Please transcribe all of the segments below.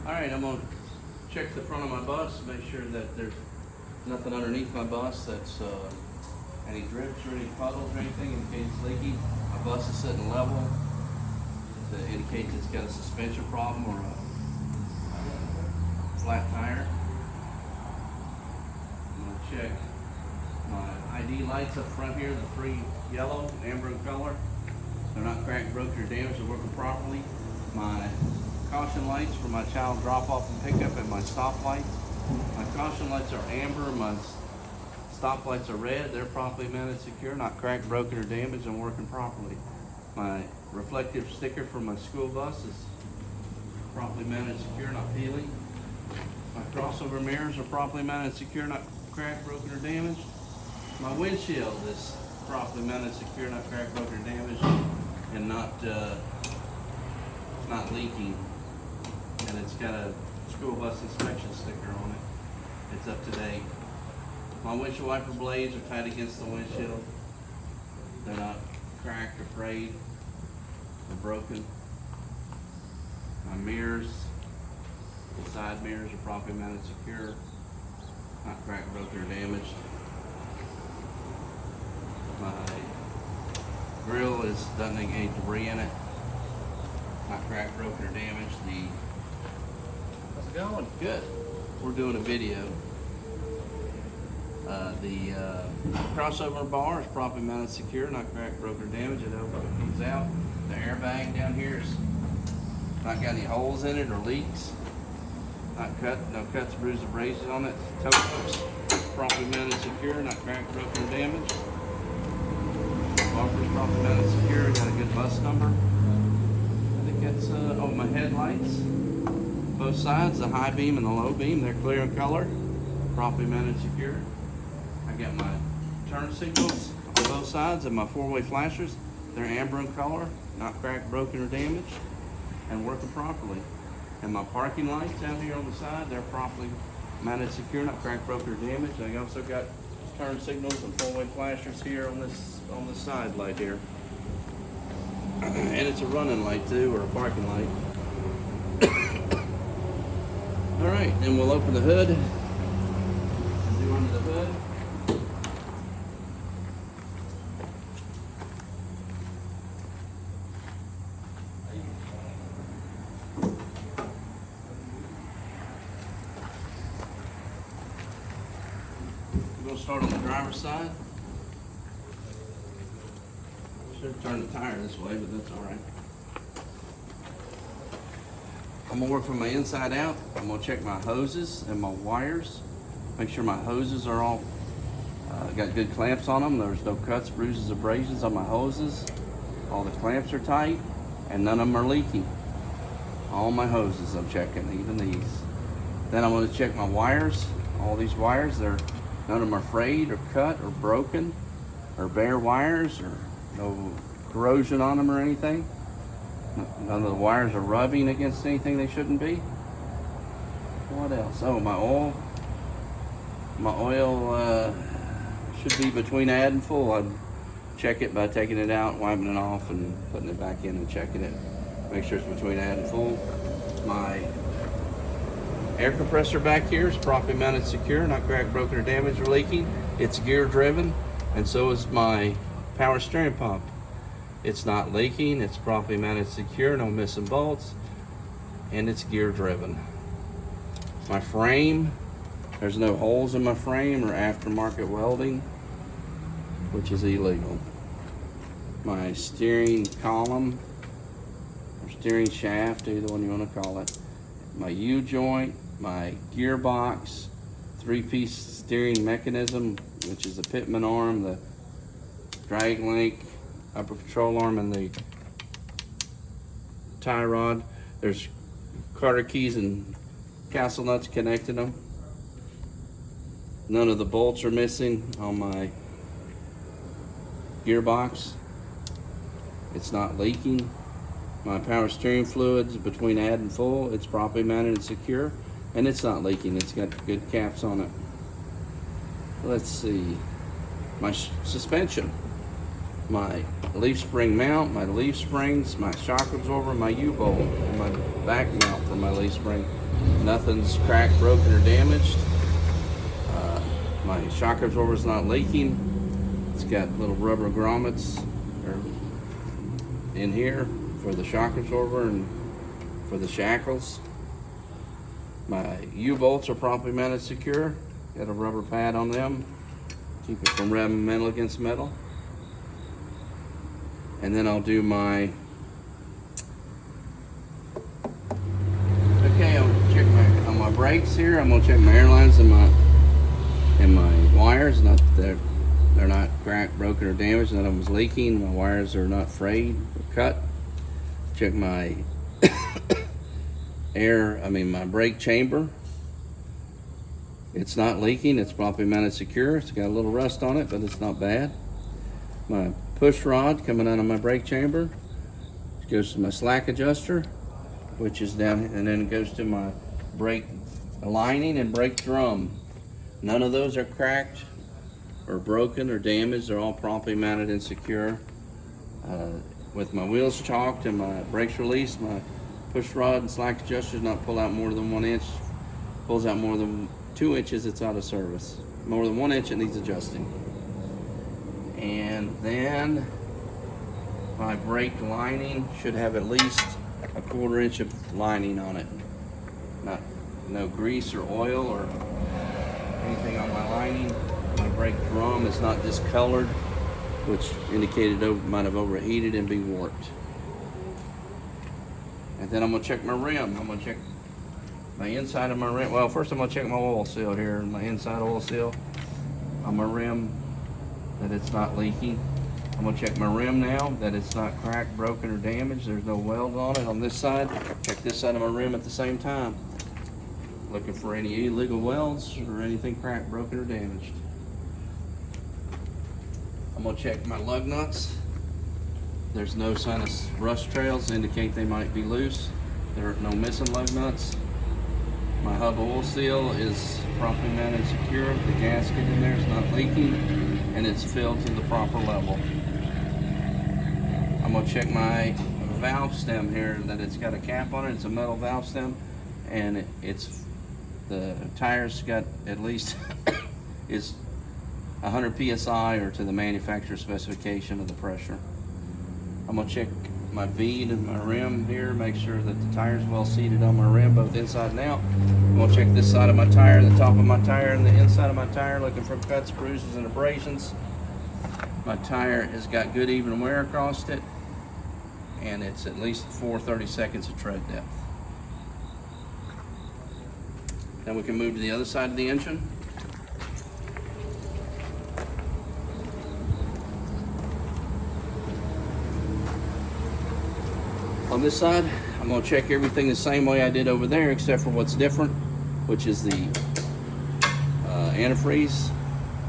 All right, I'm gonna check the front of my bus, make sure that there's nothing underneath my bus that's any drips or any puddles or anything indicates it's leaky. My bus is sitting level. That indicates it's got a suspension problem or a flat tire. I'm gonna check my ID lights up front here, the three yellow, amber in color. They're not cracked, broken, or damaged, they're working properly. My caution lights for my child drop off and pickup and my stop lights. My caution lights are amber, my stop lights are red. They're properly mounted, secure, not cracked, broken, or damaged, and working properly. My reflective sticker for my school bus is properly mounted, secure, not peeling. My crossover mirrors are properly mounted, secure, not cracked, broken, or damaged. My windshield is properly mounted, secure, not cracked, broken, or damaged, and not leaking. And it's got a school bus inspection sticker on it. It's up to date. My windshield wiper blades are tight against the windshield. They're not cracked or frayed or broken. My mirrors, the side mirrors are properly mounted, secure, not cracked, broken, or damaged. My grill doesn't have any debris in it, not cracked, broken, or damaged. How's it going? Good. We're doing a video. The crossover bar is properly mounted, secure, not cracked, broken, or damaged. It opens out. The airbag down here is not got any holes in it or leaks. Not cut, no cuts, bruises, abrasions on it. Toe hooks properly mounted, secure, not cracked, broken, or damaged. Bumper's properly mounted, secure. Got a good bus number. I think that's my headlights. Both sides, the high beam and the low beam, they're clear in color, properly mounted, secure. I got my turn signals on both sides and my four-way flashers. They're amber in color, not cracked, broken, or damaged, and working properly. And my parking lights down here on the side, they're properly mounted, secure, not cracked, broken, or damaged. I also got turn signals and four-way flashers here on this side light here. And it's a running light too, or a parking light. All right, then we'll open the hood and do under the hood. We're gonna start on the driver's side. Should turn the tire this way, but that's all right. I'm gonna work from my inside out. I'm gonna check my hoses and my wires. Make sure my hoses are all got good clamps on them. There's no cuts, bruises, abrasions on my hoses. All the clamps are tight and none of them are leaking. All my hoses I'm checking, even these. Then I'm gonna check my wires. All these wires, none of them are frayed or cut or broken or bare wires or no corrosion on them or anything. None of the wires are rubbing against anything they shouldn't be. What else? Oh, my oil. My oil should be between add and full. I'd check it by taking it out, wiping it off, and putting it back in and checking it. Make sure it's between add and full. My air compressor back here is properly mounted, secure, not cracked, broken, or damaged, or leaking. It's gear driven, and so is my power steering pump. It's not leaking, it's properly mounted, secure, no missing bolts, and it's gear driven. My frame, there's no holes in my frame or aftermarket welding, which is illegal. My steering column, or steering shaft, either one you want to call it. My U-joint, my gearbox, three-piece steering mechanism, which is the pitman arm, the drag link, upper control arm, and the tie rod. There's Carter keys and castle nuts connecting them. None of the bolts are missing on my gearbox. It's not leaking. My power steering fluids between add and full, it's properly mounted and secure, and it's not leaking. It's got good caps on it. Let's see. My suspension. my leaf spring mount, my leaf springs, my shock absorber, my U-bolt, and my back mount for my leaf spring. Nothing's cracked, broken, or damaged. My shock absorber is not leaking. It's got little rubber grommets in here for the shock absorber and for the shackles. My U-bolts are properly mounted secure. Got a rubber pad on them. Keep it from rubbing metal against metal. And then I'll do my, okay, I'll check on my brakes here. I'm gonna check my airlines and my wires. Not that they're not cracked, broken, or damaged. None of them's leaking. My wires are not frayed or cut. Check my my brake chamber. It's not leaking. It's properly mounted secure. It's got a little rust on it, but it's not bad. My push rod coming out of my brake chamber. It goes to my slack adjuster, which is down, and then it goes to my brake lining and brake drum. None of those are cracked or broken or damaged. They're all properly mounted and secure. With my wheels chalked and my brakes released, my push rod and slack adjuster does not pull out more than 1 inch. Pulls out more than 2 inches, it's out of service. More than 1 inch, it needs adjusting. And then my brake lining should have at least a 1/4 inch of lining on it. No grease or oil or anything on my lining. My brake drum is not discolored, which indicated it might have overheated and be warped. And then I'm gonna check my rim. I'm gonna check my inside of my rim. Well, first I'm gonna check my oil seal here, my inside oil seal on my rim, that it's not leaking. I'm gonna check my rim now, that it's not cracked, broken, or damaged. There's no weld on it on this side. Check this side of my rim at the same time. Looking for any illegal welds or anything cracked, broken, or damaged. I'm gonna check my lug nuts. There's no sign of rust trails, indicate they might be loose. There are no missing lug nuts. My hub oil seal is properly mounted secure. The gasket in there is not leaking, and it's filled to the proper level. I'm gonna check my valve stem here, that it's got a cap on it. It's a metal valve stem, and the tires got at least is 100 psi or to the manufacturer specification of the pressure. I'm gonna check my bead and my rim here, make sure that the tire's well seated on my rim, both inside and out. I'm gonna check this side of my tire, the top of my tire, and the inside of my tire, looking for cuts, bruises, and abrasions. My tire has got good even wear across it, and it's at least 4/32 of tread depth. Then we can move to the other side of the engine. On this side, I'm going to check everything the same way I did over there, except for what's different, which is the antifreeze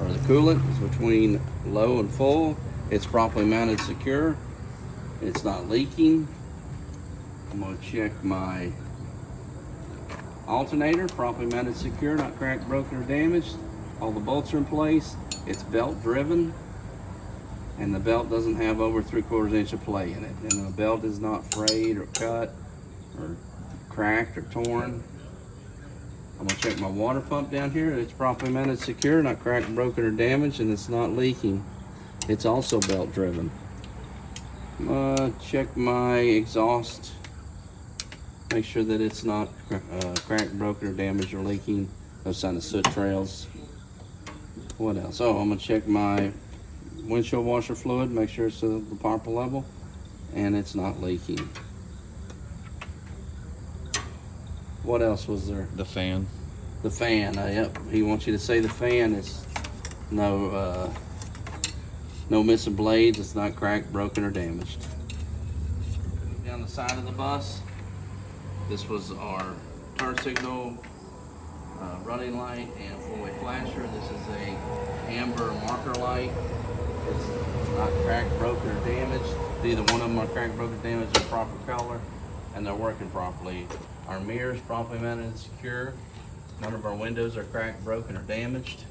or the coolant is between low and full. It's properly mounted secure. It's not leaking. I'm going to check my alternator, properly mounted secure, not cracked, broken, or damaged. All the bolts are in place. It's belt driven, and the belt doesn't have over 3/4 inch of play in it. And the belt is not frayed or cut or cracked or torn. I'm gonna check my water pump down here. It's properly mounted secure, not cracked, broken, or damaged, and it's not leaking. It's also belt driven. Check my exhaust. Make sure that it's not cracked, broken, or damaged, or leaking. No sign of soot trails. What else? Oh, I'm gonna check my windshield washer fluid. Make sure it's at the proper level, and it's not leaking. What else was there? The fan. The fan. Yep. He wants you to say the fan is no missing blades. It's not cracked, broken, or damaged. Down the side of the bus. This was our turn signal, running light, and four-way flasher. This is a amber marker light. It's not cracked, broken, or damaged. Neither one of them are cracked, broken, damaged. They're proper color, and they're working properly. Our mirrors properly mounted and secure. None of our windows are cracked, broken, or damaged.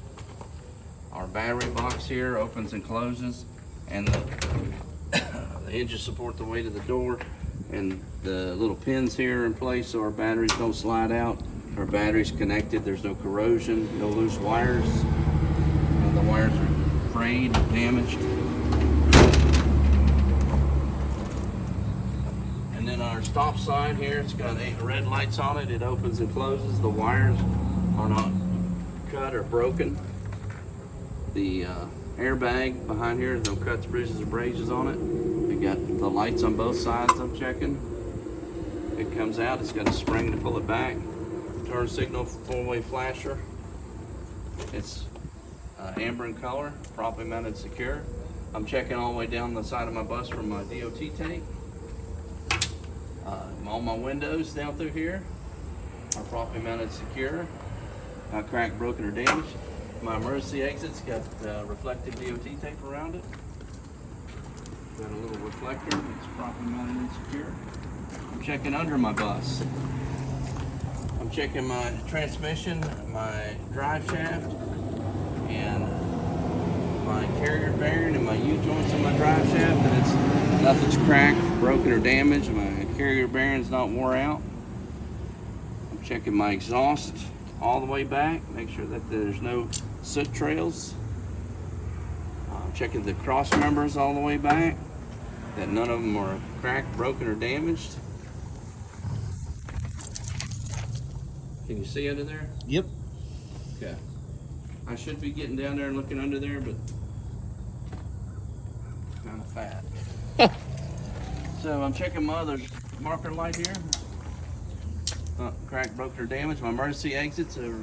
Our battery box here opens and closes and the hinges support the weight of the door, and the little pins here in place so our batteries don't slide out. Our battery's connected, there's no corrosion, no loose wires. The wires are frayed, damaged. And then our stop sign here, it's got 8 red lights on it. It opens and closes. The wires are not cut or broken. The airbag behind here, no cuts, bruises, or abrasions on it. We got the lights on both sides I'm checking. It comes out, it's got a spring to pull it back. Turn signal, 4-way flasher. It's amber in color, properly mounted secure. I'm checking all the way down the side of my bus from my DOT tank. All my windows down through here are properly mounted secure, not cracked, broken, or damaged. My emergency exit's got reflective DOT tape around it. Got a little reflector, it's properly mounted and secure. I'm checking under my bus. I'm checking my transmission, my drive shaft, and my carrier bearing and my U-joints on my drive shaft, and it's nothing's cracked, broken, or damaged. My carrier bearing's not wore out. I'm checking my exhaust all the way back, make sure that there's no soot trails. I'm checking the cross members all the way back, that none of them are cracked, broken, or damaged. Can you see under there? Yep. Okay. I should be getting down there and looking under there, but I'm kind of fat. So I'm checking my other marker light here. Not cracked, broken, or damaged. My emergency exits are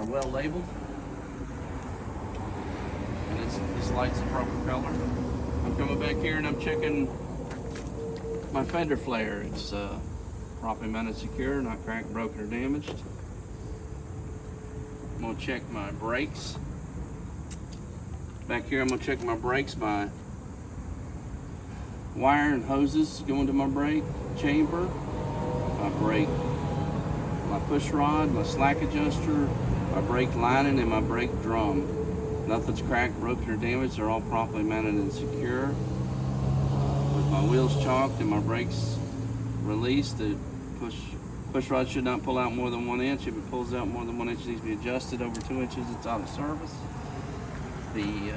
well labeled. And this light's the proper color. I'm coming back here and I'm checking my fender flare. It's properly mounted secure, not cracked, broken, or damaged. I'm gonna check my brakes. Back here I'm gonna check my brakes, my wire and hoses going to my brake chamber, my brake, my push rod, my slack adjuster, my brake lining, and my brake drum. Nothing's cracked, broken, or damaged. They're all properly mounted and secure. With my wheels chalked and my brakes released, the push rod should not pull out more than 1 inch. If it pulls out more than 1 inch, it needs to be adjusted. Over 2 inches, it's out of service. The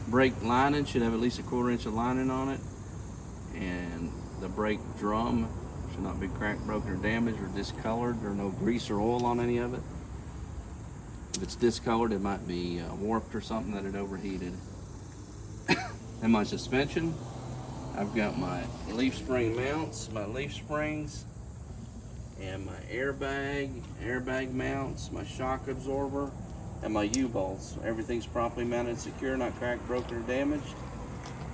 brake lining should have at least a 1/4 inch of lining on it, and the brake drum should not be cracked, broken, or damaged, or discolored, or no grease or oil on any of it. If it's discolored, it might be warped or something that it overheated. And my suspension, I've got my leaf spring mounts, my leaf springs, and my airbag mounts, my shock absorber, and my U-bolts. Everything's properly mounted and secure, not cracked, broken, or damaged.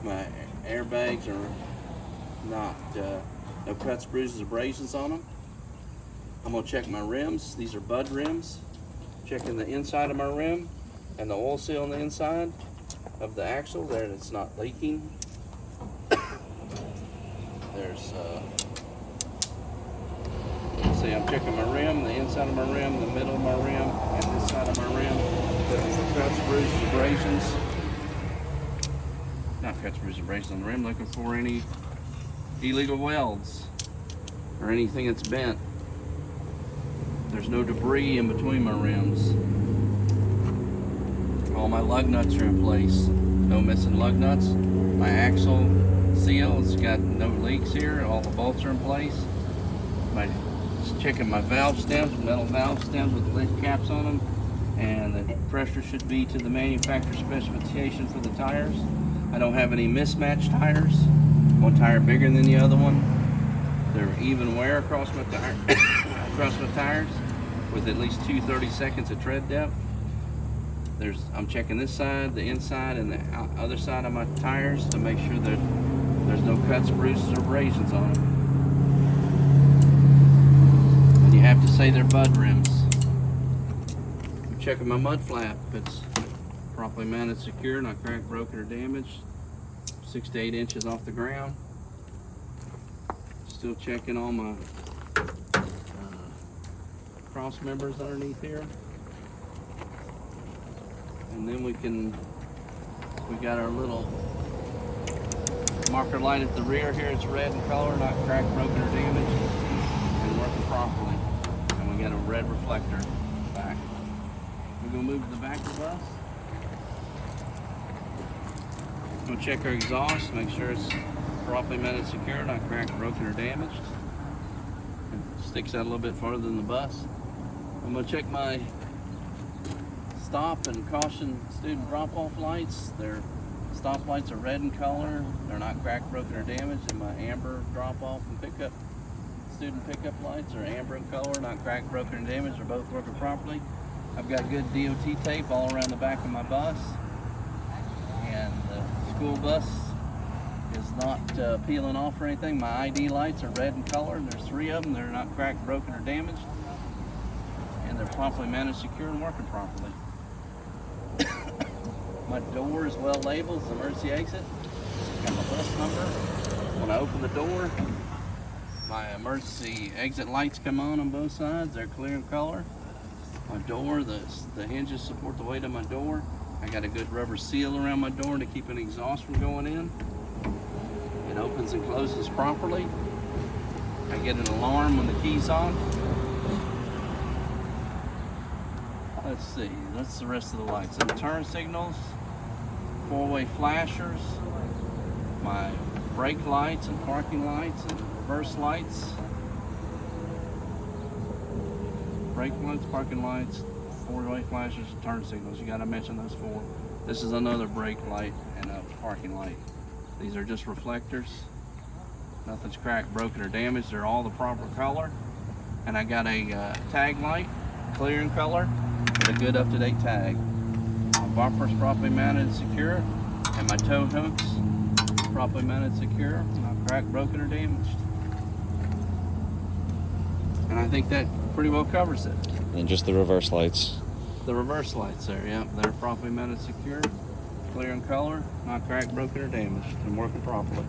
My airbags are not, no cuts, bruises, abrasions on them. I'm gonna check my rims. These are Bud rims. Checking the inside of my rim and the oil seal on the inside of the axle there, it's not leaking. There's, see, I'm checking my rim, the inside of my rim, the middle of my rim, and this side of my rim. Looking for cuts, bruises, abrasions. Not cuts, bruises, abrasions on the rim. Looking for any illegal welds or anything that's bent. There's no debris in between my rims. All my lug nuts are in place. No missing lug nuts. My axle seal, it's got no leaks here. All the bolts are in place. Just checking my valve stems, metal valve stems with lid caps on them. And the pressure should be to the manufacturer specification for the tires. I don't have any mismatched tires. One tire bigger than the other one. They're even wear across my tires with at least 2 30-seconds of tread depth. I'm checking this side, the inside, and the other side of my tires to make sure that there's no cuts, bruises, or abrasions on them. And you have to say they're Bud rims. I'm checking my mud flap. It's properly mounted, secure, not cracked, broken, or damaged. 6 to 8 inches off the ground. Still checking all my cross members underneath here. And then we got our little marker light at the rear here. It's red in color, not cracked, broken, or damaged, and working properly. And we got a red reflector back. We're gonna move to the back of the bus. We'll check our exhaust, make sure it's properly mounted, secure, not cracked, broken, or damaged. It sticks out a little bit farther than the bus. I'm gonna check my stop and caution student drop-off lights. Their stop lights are red in color. They're not cracked, broken, or damaged. And my amber drop-off and pickup student pickup lights are amber in color, not cracked, broken, or damaged. They're both working properly. I've got good DOT tape all around the back of my bus. And the school bus is not peeling off or anything. My ID lights are red in color. There's 3 of them. They're not cracked, broken, or damaged. And they're properly mounted, secure, and working properly. My door is well labeled. It's an emergency exit. Got my bus number. When I open the door, my emergency exit lights come on both sides. They're clear in color. My door, the hinges support the weight of my door. I got a good rubber seal around my door to keep any exhaust from going in. It opens and closes properly. I get an alarm when the key's on. Let's see, that's the rest of the lights. Some turn signals, 4-way flashers, my brake lights and parking lights and reverse lights. Brake lights, parking lights, 4-way flashers, turn signals. You gotta mention those 4. This is another brake light and a parking light. These are just reflectors. Nothing's cracked, broken, or damaged. They're all the proper color. And I got a tag light, clear in color, with a good up-to-date tag. My bumper's properly mounted and secure, and my tow hooks properly mounted and secure, not cracked, broken, or damaged. And I think that pretty well covers it. And just the reverse lights. The reverse lights there, yep, they're properly mounted and secure, clear in color, not cracked, broken, or damaged, and working properly.